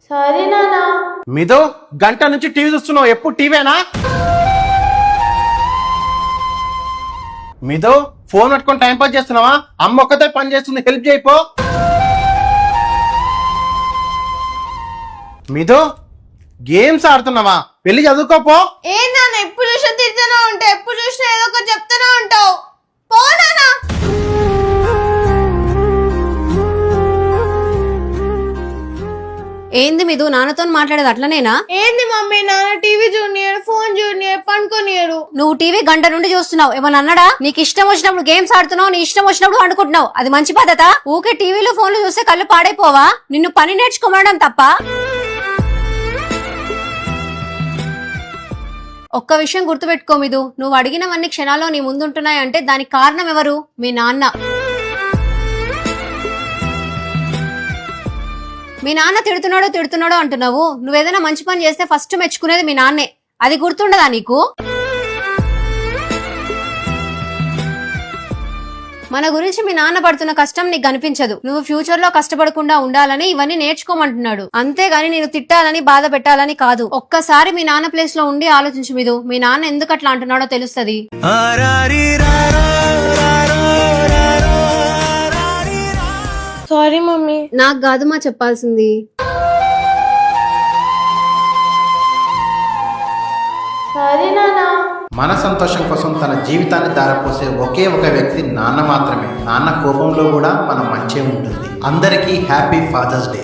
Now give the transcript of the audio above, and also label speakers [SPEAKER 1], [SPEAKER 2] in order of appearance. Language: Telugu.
[SPEAKER 1] సారీ నానా.
[SPEAKER 2] మిదు గంట నుంచి టీవీ చూస్తున్నావు, ఎప్పుడు టీవేనా? మిదు ఫోన్ పట్టుకొని టైం పాస్ చేస్తున్నావా? అమ్మ ఒక్కతే పని చేస్తుంది, హెల్ప్ చేయిపో. మిదు గేమ్స్ ఆడుతున్నావా? వెళ్ళి చదువుకోపో.
[SPEAKER 1] ఏ నాన్న ఎప్పుడు చూసినా తిడుతూనే ఉంటావు, ఎప్పుడు చూసినా ఏదో ఒకటి చెప్తూనే ఉంటావు. పో నానా.
[SPEAKER 3] ఏంది మీదు నాన్నతో మాట్లాడేది అట్లనేనా?
[SPEAKER 1] ఏంది మమ్మీ, నాన్న టీవీ చూడనియరు, ఫోన్ చూడనియరు, పనుకోనియరు.
[SPEAKER 3] నువ్వు టీవీ గంట నుండి చూస్తున్నావు, ఏమన్నా అన్నాడా? నీకు ఇష్టం వచ్చినప్పుడు గేమ్స్ ఆడుతున్నావు, నీ ఇష్టం వచ్చినప్పుడు అనుకుంటున్నావు, అది మంచి పద్ధత? ఊకే టీవీలో ఫోన్లు చూస్తే కళ్ళు పాడైపోవా? నిన్ను పని నేర్చుకోమడం తప్ప. ఒక్క విషయం గుర్తుపెట్టుకో మిదు, నువ్వు అడిగినవన్నీ క్షణాల్లో నీ ముందుంటున్నాయంటే దానికి కారణం ఎవరు? మీ నాన్న. మీ నాన్న తిడుతున్నాడో అంటున్నావు. నువ్వేదైనా మంచి పని చేస్తే ఫస్ట్ మెచ్చుకునేది మీ నాన్నే. అది గుర్తుండదా నీకు? మన గురించి మీ నాన్న పడుతున్న కష్టం నీకు కనిపించదు. నువ్వు ఫ్యూచర్ లో కష్టపడకుండా ఉండాలని ఇవన్నీ నేర్చుకోమంటున్నాడు. అంతేగాని నేను తిట్టాలని బాధ పెట్టాలని కాదు. ఒక్కసారి మీ నాన్న ప్లేస్ లో ఉండి ఆలోచించు మీదు, మీ నాన్న ఎందుకు అట్లా అంటున్నాడో తెలుస్తది.
[SPEAKER 1] Sorry mummy.
[SPEAKER 3] నాకు కాదుమా చెప్పాల్సింది.
[SPEAKER 1] సారీ నానా.
[SPEAKER 2] మన సంతోషం కోసం తన జీవితాన్ని ధారపోసే ఒకే ఒక వ్యక్తి నాన్న మాత్రమే. నాన్న కోపంలో కూడా మన మంచే ఉంటుంది. అందరికీ హ్యాపీ ఫాదర్స్ డే.